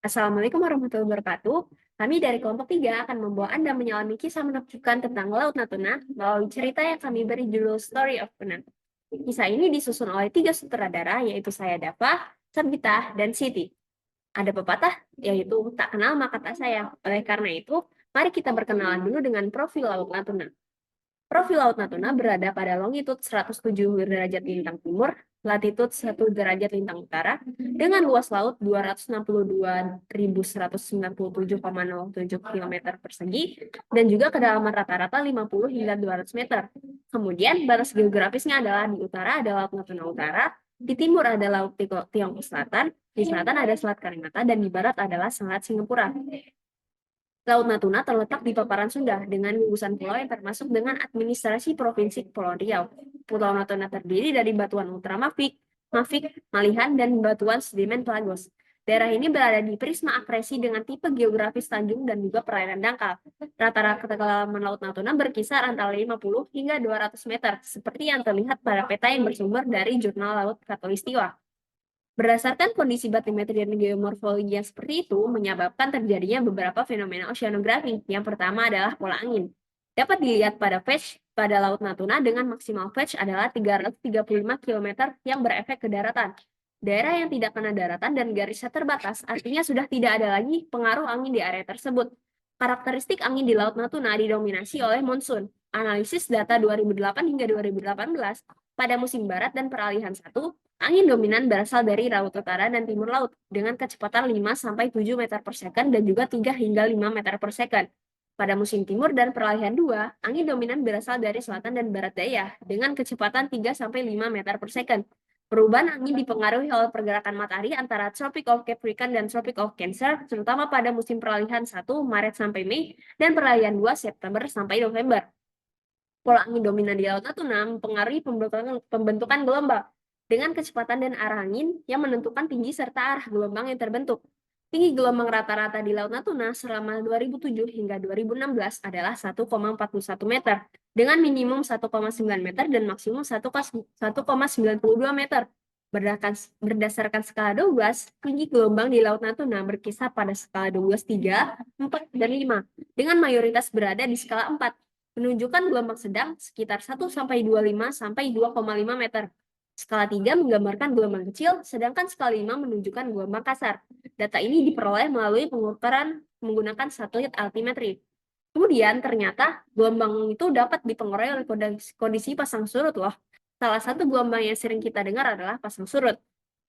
Assalamualaikum warahmatullahi wabarakatuh. Kami dari kelompok 3 akan membawa Anda menyelami kisah menakjubkan tentang Laut Natuna melalui cerita yang kami beri judul Story of Tuna. Kisah ini disusun oleh 3 sutradara, yaitu saya Dafa, Sabita, dan Siti. Ada pepatah, yaitu tak kenal maka tak sayang. Oleh karena itu, mari kita berkenalan dulu dengan profil Laut Natuna. Profil Laut Natuna berada pada longitud 107 derajat lintang timur, latitud 1 derajat lintang utara, dengan luas laut 262.197,07 km persegi, dan juga kedalaman rata-rata 50 hingga 200 meter. Kemudian, batas geografisnya adalah di utara ada Laut Natuna Utara, di timur ada Laut Tiongkok Selatan, di selatan ada Selat Karimata, dan di barat adalah Selat Singapura. Laut Natuna terletak di paparan Sunda dengan gugusan pulau yang termasuk dengan administrasi Provinsi Kepulauan Riau. Pulau Natuna terdiri dari batuan ultramafik, mafik, malihan, dan batuan sedimen pelagos. Daerah ini berada di prisma akresi dengan tipe geografis tanjung dan juga perairan dangkal. Rata-rata kedalaman Laut Natuna berkisar antara 50 hingga 200 meter, seperti yang terlihat pada peta yang bersumber dari Jurnal Laut Khatulistiwa. Berdasarkan kondisi batimetri dan geomorfologi yang seperti itu, menyebabkan terjadinya beberapa fenomena oceanografi. Yang pertama adalah pola angin. Dapat dilihat pada Fetch pada Laut Natuna dengan maksimal Fetch adalah 335 km yang berefek ke daratan. Daerah yang tidak kena daratan dan garisnya terbatas, artinya sudah tidak ada lagi pengaruh angin di area tersebut. Karakteristik angin di Laut Natuna didominasi oleh monsun. Analisis data 2008 hingga 2018 pada musim barat dan peralihan 1, angin dominan berasal dari laut utara dan timur laut dengan kecepatan 5-7 meter per second dan juga 3 hingga 5 meter per second. Pada musim timur dan peralihan 2, angin dominan berasal dari selatan dan barat daya dengan kecepatan 3-5 meter per second. Perubahan angin dipengaruhi oleh pergerakan matahari antara Tropic of Capricorn dan Tropic of Cancer, terutama pada musim peralihan 1 Maret sampai Mei dan peralihan 2 September sampai November. Pola angin dominan di Laut Natuna mempengaruhi pembentukan gelombang dengan kecepatan dan arah angin yang menentukan tinggi serta arah gelombang yang terbentuk. Tinggi gelombang rata-rata di Laut Natuna selama 2007 hingga 2016 adalah 1,41 meter, dengan minimum 1,9 meter dan maksimum 1,92 meter. Berdasarkan skala 12, tinggi gelombang di Laut Natuna berkisar pada skala 12, 3, 4, dan 5, dengan mayoritas berada di skala 4, menunjukkan gelombang sedang sekitar 1-25 sampai 2,5 meter. Skala 3 menggambarkan gelombang kecil, sedangkan skala 5 menunjukkan gelombang kasar. Data ini diperoleh melalui pengukuran menggunakan satelit altimetri. Kemudian ternyata gelombang itu dapat dipengaruhi oleh kondisi pasang surut loh. Salah satu gelombang yang sering kita dengar adalah pasang surut.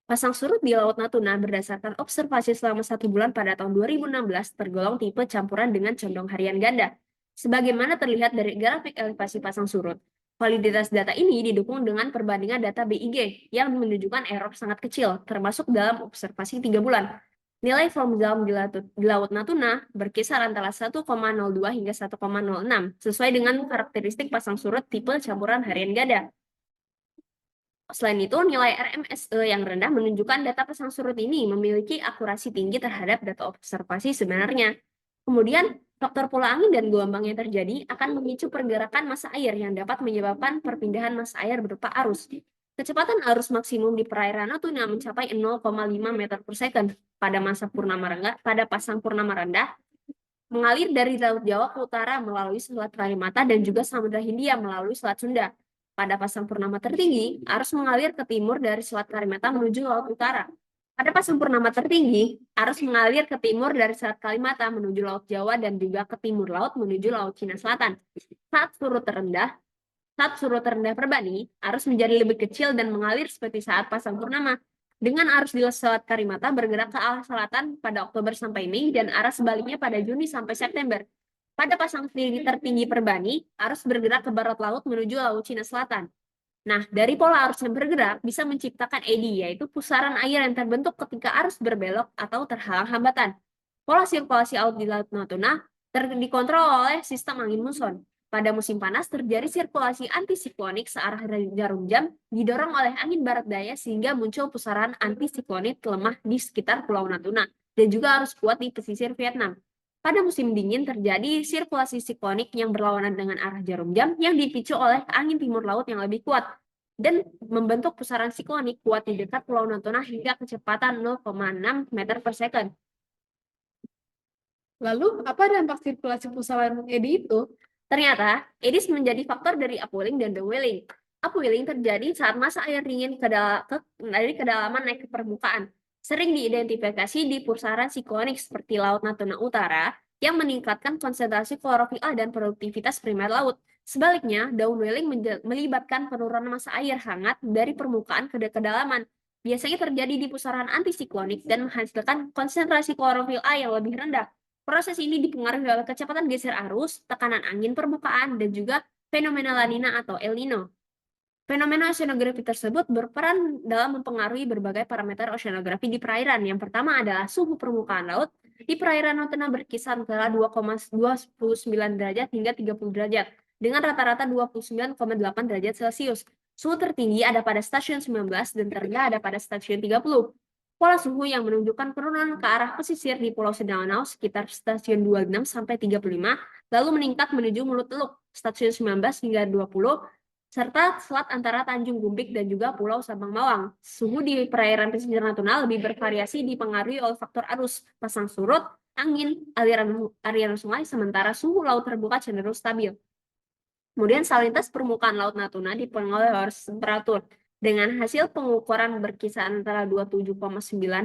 Pasang surut di Laut Natuna berdasarkan observasi selama 1 bulan pada tahun 2016 tergolong tipe campuran dengan condong harian ganda. Sebagaimana terlihat dari grafik elevasi pasang surut, validitas data ini didukung dengan perbandingan data BIG yang menunjukkan error sangat kecil, termasuk dalam observasi 3 bulan. Nilai from zone di Laut Natuna berkisar antara 1,02 hingga 1,06, sesuai dengan karakteristik pasang surut tipe campuran harian ganda. Selain itu, nilai RMSE yang rendah menunjukkan data pasang surut ini memiliki akurasi tinggi terhadap data observasi sebenarnya. Kemudian, faktor pola angin dan gelombang yang terjadi akan memicu pergerakan massa air yang dapat menyebabkan perpindahan massa air berupa arus. Kecepatan arus maksimum di perairan Natuna mencapai 0,5 meter per second pada pasang purnama rendah, mengalir dari Laut Jawa ke utara melalui Selat Kalimata dan juga Samudra Hindia melalui Selat Sunda. Pada pasang purnama tertinggi, arus mengalir ke timur dari Selat Kalimata menuju Laut Utara. Pada pasang purnama tertinggi, arus mengalir ke timur dari Selat Kalimata menuju Laut Jawa dan juga ke timur laut menuju Laut Cina Selatan. Saat surut terendah Perbani, arus menjadi lebih kecil dan mengalir seperti saat pasang purnama. Dengan arus di Selat Karimata bergerak ke arah selatan pada Oktober sampai Mei dan arah sebaliknya pada Juni sampai September. Pada pasang tertinggi Perbani, arus bergerak ke barat laut menuju Laut Cina Selatan. Nah, dari pola arus yang bergerak bisa menciptakan eddy, yaitu pusaran air yang terbentuk ketika arus berbelok atau terhalang hambatan. Pola sirkulasi laut di Laut Natuna dikontrol oleh sistem angin muson. Pada musim panas terjadi sirkulasi antisiklonik searah jarum jam didorong oleh angin barat daya sehingga muncul pusaran antisiklonik lemah di sekitar Pulau Natuna dan juga arus kuat di pesisir Vietnam. Pada musim dingin terjadi sirkulasi siklonik yang berlawanan dengan arah jarum jam yang dipicu oleh angin timur laut yang lebih kuat dan membentuk pusaran siklonik kuat di dekat Pulau Natuna hingga kecepatan 0,6 meter per second. Lalu, apa dampak sirkulasi pesawat EDI itu? Ternyata, EDIS menjadi faktor dari upwelling dan downwelling. Upwelling terjadi saat massa air dingin dari kedalaman naik ke permukaan. Sering diidentifikasi di pusaran siklonik seperti Laut Natuna Utara yang meningkatkan konsentrasi klorofil A dan produktivitas primer laut. Sebaliknya, downwelling melibatkan penurunan massa air hangat dari permukaan ke kedalaman. Biasanya terjadi di pusaran antisiklonik dan menghasilkan konsentrasi klorofil A yang lebih rendah. Proses ini dipengaruhi oleh kecepatan geser arus, tekanan angin permukaan, dan juga fenomena La Nina atau El Nino. Fenomena oceanografi tersebut berperan dalam mempengaruhi berbagai parameter oceanografi di perairan. Yang pertama adalah suhu permukaan laut. Di perairan Natuna berkisar antara 2,29 derajat hingga 30 derajat, dengan rata-rata 29,8 derajat Celcius. Suhu tertinggi ada pada stasiun 19 dan terendah ada pada stasiun 30. Pola suhu yang menunjukkan penurunan ke arah pesisir di Pulau Sedanau sekitar stasiun 26 sampai 35, lalu meningkat menuju Mulut Teluk, stasiun 19 hingga 20, serta selat antara Tanjung Gumbik dan juga Pulau Sabang Mawang. Suhu di perairan pesisir Natuna lebih bervariasi dipengaruhi oleh faktor arus, pasang surut, angin, aliran sungai, sementara suhu laut terbuka cenderung stabil. Kemudian salintas permukaan Laut Natuna dipengaruhi oleh temperatur dengan hasil pengukuran berkisar antara 27,9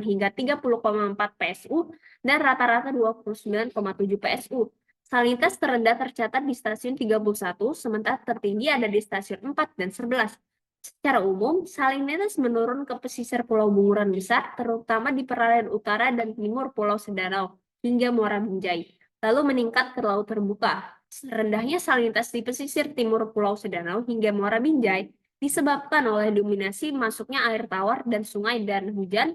hingga 30,4 PSU dan rata-rata 29,7 PSU. Salintas terendah tercatat di stasiun 31, sementara tertinggi ada di stasiun 4 dan 11. Secara umum, salintas menurun ke pesisir Pulau Bunguran Besar, terutama di perairan utara dan timur Pulau Sedanau hingga Muara Binjai, lalu meningkat ke laut terbuka. Rendahnya salintas di pesisir timur Pulau Sedanau hingga Muara Binjai disebabkan oleh dominasi masuknya air tawar dan sungai dan hujan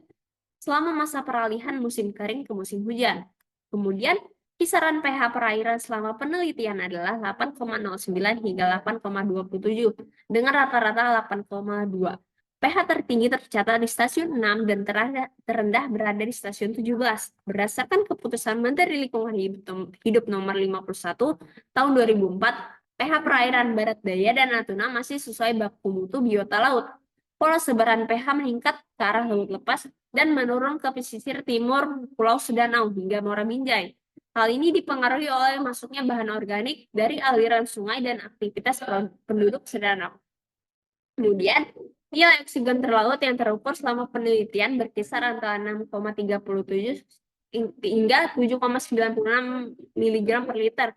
selama masa peralihan musim kering ke musim hujan. Kemudian, kisaran pH perairan selama penelitian adalah 8,09 hingga 8,27 dengan rata-rata 8,2. pH tertinggi tercatat di stasiun 6 dan terendah berada di stasiun 17. Berdasarkan keputusan Menteri Lingkungan Hidup nomor 51 tahun 2004, pH perairan Barat Daya dan Natuna masih sesuai baku mutu biota laut. Pola sebaran pH meningkat ke arah laut lepas dan menurun ke pesisir timur Pulau Sedanau hingga Muara Binjai. Hal ini dipengaruhi oleh masuknya bahan organik dari aliran sungai dan aktivitas penduduk Sedanau. Kemudian, nilai oksigen terlaut yang terukur selama penelitian berkisar antara 6,37 hingga 7,96 mg per liter,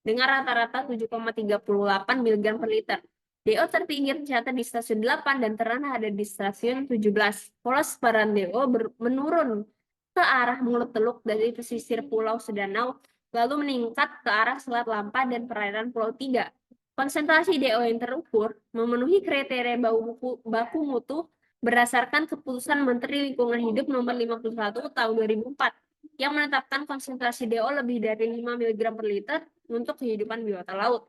dengan rata-rata 7,38 mg per liter. DO tertinggi tercatat di stasiun 8 dan terendah ada di stasiun 17. Pola sebaran DO menurun ke arah Mulut Teluk dari pesisir Pulau Sedanau, lalu meningkat ke arah Selat Lampa dan perairan Pulau 3. Konsentrasi DO yang terukur memenuhi kriteria baku mutu berdasarkan keputusan Menteri Lingkungan Hidup nomor 51 tahun 2004 yang menetapkan konsentrasi DO lebih dari 5 mg per liter untuk kehidupan biota laut.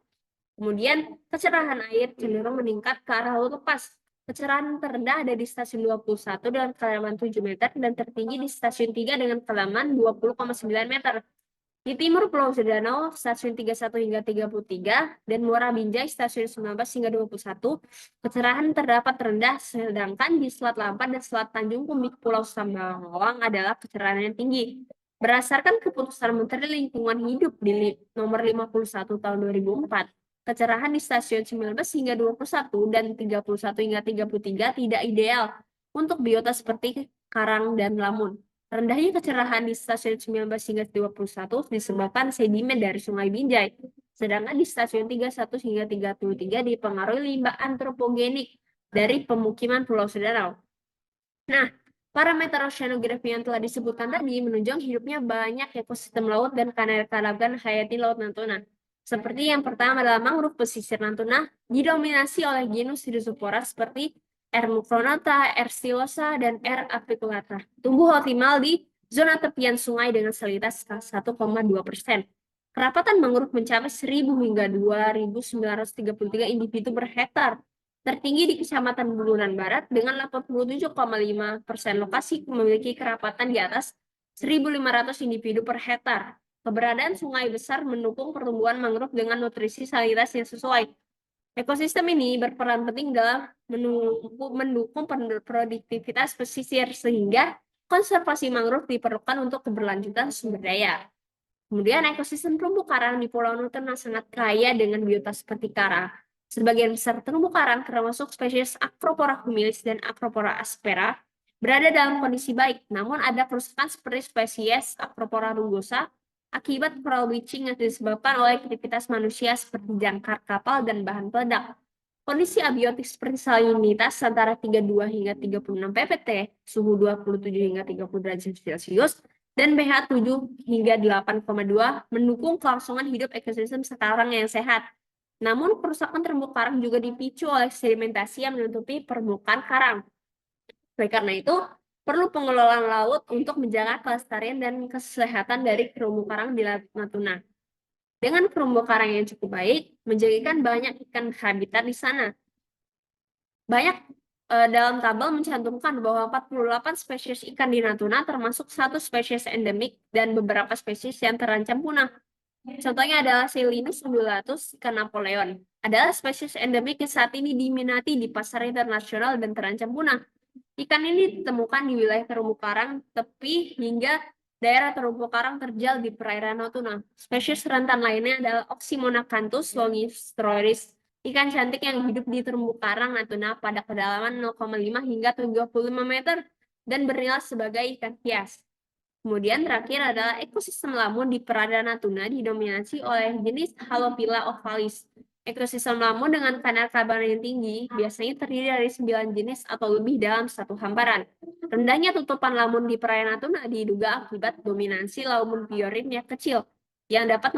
Kemudian, kecerahan air cenderung meningkat ke arah laut lepas. Kecerahan terendah ada di stasiun 21 dengan kedalaman 7 meter dan tertinggi di stasiun 3 dengan kedalaman 20,9 meter. Di timur Pulau Sedanau, stasiun 31 hingga 33, dan Muara Binjai, stasiun 19 hingga 21, kecerahan terdapat rendah, sedangkan di Selat Lampa dan Selat Tanjung Kumbik Pulau Sambawang adalah kecerahan yang tinggi. Berdasarkan keputusan Menteri Lingkungan Hidup di nomor 51 tahun 2004, kecerahan di stasiun 19 hingga 21 dan 31 hingga 33 tidak ideal untuk biota seperti karang dan lamun. Rendahnya kecerahan di stasiun 19 hingga 21 disebabkan sedimen dari Sungai Binjai, sedangkan di stasiun 31 hingga 33 dipengaruhi limbah antropogenik dari pemukiman Pulau Sedanau. Nah, parameter oceanografi yang telah disebutkan tadi menunjang hidupnya banyak ekosistem laut dan keanekaragaman hayati Laut Natuna. Seperti yang pertama adalah mangrove pesisir Natuna, didominasi oleh genus Rhizopora seperti R. mucronata, R. stilosa, dan R. apiculata. Tumbuh optimal di zona tepian sungai dengan salinitas 1,2%. Kerapatan mangrove mencapai 1.000 hingga 2.933 individu per hektar. Tertinggi di Kecamatan Bulungan Barat dengan 87,5% lokasi memiliki kerapatan di atas 1.500 individu per hektar. Keberadaan sungai besar mendukung pertumbuhan mangrove dengan nutrisi salinitas yang sesuai. Ekosistem ini berperan penting dalam mendukung produktivitas pesisir sehingga konservasi mangrove diperlukan untuk keberlanjutan sumber daya. Kemudian ekosistem terumbu karang di Pulau Natuna sangat kaya dengan biota seperti karang. Sebagian besar terumbu karang termasuk spesies Acropora humilis dan Acropora aspera berada dalam kondisi baik, namun ada kerusakan seperti spesies Acropora rugosa akibat coral bleaching yang disebabkan oleh aktivitas manusia seperti jangkar kapal dan bahan peledak. Kondisi abiotik seperti salinitas antara 32 hingga 36 ppt, suhu 27 hingga 30 derajat Celcius, dan pH 7 hingga 8,2 mendukung kelangsungan hidup ekosistem sekarang yang sehat. Namun, kerusakan terumbu karang juga dipicu oleh sedimentasi yang menutupi permukaan karang. Oleh karena itu, perlu pengelolaan laut untuk menjaga kelestarian dan kesehatan dari terumbu karang di Laut Natuna. Dengan terumbu karang yang cukup baik, menjadikan banyak ikan habitat di sana. Dalam tabel mencantumkan bahwa 48 spesies ikan di Natuna termasuk satu spesies endemik dan beberapa spesies yang terancam punah. Contohnya adalah Silinus undulatus ikan Napoleon. Adalah spesies endemik yang saat ini diminati di pasar internasional dan terancam punah. Ikan ini ditemukan di wilayah terumbu karang, tepi, hingga daerah terumbu karang terjal di perairan Natuna. Spesies rentan lainnya adalah Oxymonacanthus longistroris, ikan cantik yang hidup di terumbu karang Natuna pada kedalaman 0,5 hingga 75 meter dan bernilai sebagai ikan hias. Kemudian terakhir adalah ekosistem lamun di perairan Natuna didominasi oleh jenis Halophila ovalis. Ekosistem lamun dengan kadar karbon yang tinggi biasanya terdiri dari 9 jenis atau lebih dalam satu hamparan. Rendahnya tutupan lamun di perairan Natuna diduga akibat dominasi lamun piorin yang kecil yang dapat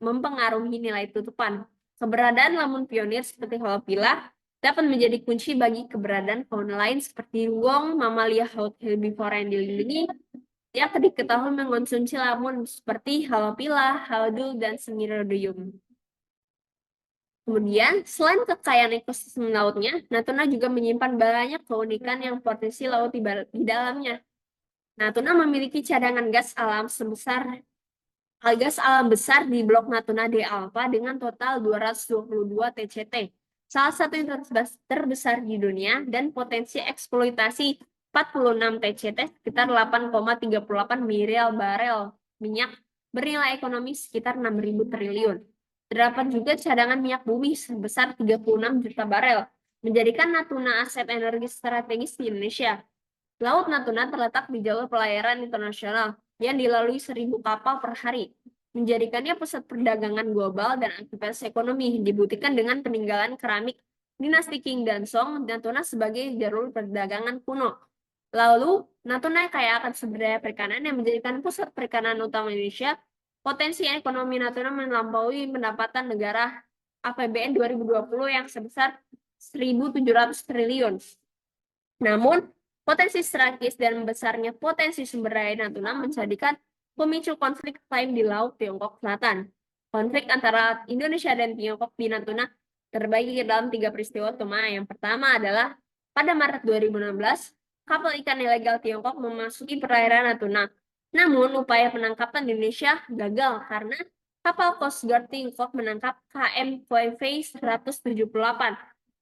mempengaruhi nilai tutupan. Keberadaan lamun pionir seperti Halophila dapat menjadi kunci bagi keberadaan fauna lain seperti wong, mamalia laut herbivora yang dilindungi, yang diketahui mengonsumsi lamun seperti Halophila, Halodul, dan Semiragium. Kemudian, selain kekayaan ekosistem lautnya, Natuna juga menyimpan banyak keunikan yang potensi laut di dalamnya. Natuna memiliki cadangan gas alam besar di Blok Natuna de Alva dengan total 222 TCT, salah satu yang terbesar di dunia, dan potensi eksploitasi 46 TCT sekitar 8,38 miliar barel minyak bernilai ekonomi sekitar 6.000 triliun. Terdapat juga cadangan minyak bumi sebesar 36 juta barel, menjadikan Natuna aset energi strategis di Indonesia. Laut Natuna terletak di jalur pelayaran internasional yang dilalui 1.000 kapal per hari, menjadikannya pusat perdagangan global dan aktivitas ekonomi. Dibuktikan dengan peninggalan keramik dinasti Qing dan Song, Natuna sebagai jalur perdagangan kuno. Lalu, Natuna kaya akan sumber daya perikanan yang menjadikan pusat perikanan utama Indonesia. Potensi ekonomi Natuna melampaui pendapatan negara APBN 2020 yang sebesar 1.700 triliun. Namun, potensi strategis dan besarnya potensi sumber daya Natuna menjadikan pemicu konflik klaim di Laut Tiongkok Selatan. Konflik antara Indonesia dan Tiongkok di Natuna terbagi dalam 3 peristiwa utama. Yang pertama adalah pada Maret 2016, kapal ikan ilegal Tiongkok memasuki perairan Natuna. Namun, upaya penangkapan Indonesia gagal karena kapal Coast Guard Tiongkok menangkap KM Voivei 178.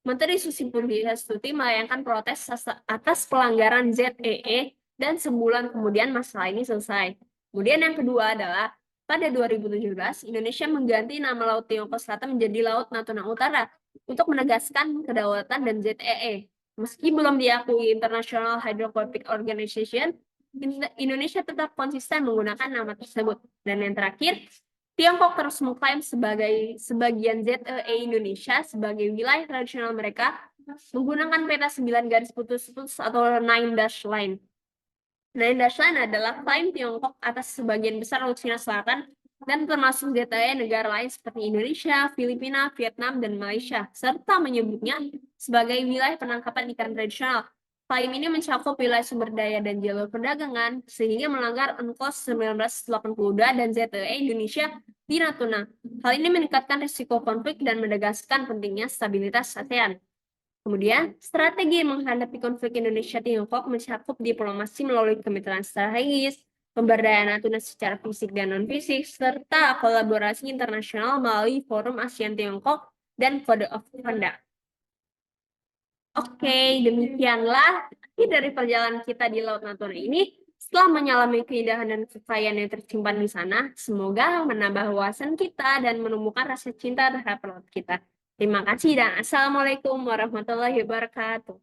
Menteri Susi Pujiastuti melayangkan protes atas pelanggaran ZEE dan sebulan kemudian masalah ini selesai. Kemudian yang kedua adalah pada 2017, Indonesia mengganti nama Laut Tiongkok Selatan menjadi Laut Natuna Utara untuk menegaskan kedaulatan dan ZEE. Meski belum diakui International Hydrographic Organization, Indonesia tetap konsisten menggunakan nama tersebut. Dan yang terakhir, Tiongkok terus mengklaim sebagian ZEE Indonesia sebagai wilayah tradisional mereka menggunakan peta 9 garis putus-putus atau Nine Dash Line. Nine Dash Line adalah klaim Tiongkok atas sebagian besar Laut Cina Selatan dan termasuk ZEE negara lain seperti Indonesia, Filipina, Vietnam, dan Malaysia, serta menyebutnya sebagai wilayah penangkapan ikan tradisional. Klaim ini mencakup wilayah sumber daya dan jalur perdagangan, sehingga melanggar UNCLOS 1982 dan ZEE Indonesia di Natuna. Hal ini meningkatkan risiko konflik dan menegaskan pentingnya stabilitas ASEAN. Kemudian, strategi menghadapi konflik Indonesia-Tiongkok mencakup diplomasi melalui kemitraan strategis, pemberdayaan Natuna secara fisik dan non-fisik, serta kolaborasi internasional melalui Forum ASEAN-Tiongkok dan Code of Conduct. Oke, demikianlah akhir dari perjalanan kita di Laut Natuna ini. Setelah menyelami keindahan dan kekayaan yang tersimpan di sana, semoga menambah wawasan kita dan menumbuhkan rasa cinta terhadap laut kita. Terima kasih dan Assalamualaikum warahmatullahi wabarakatuh.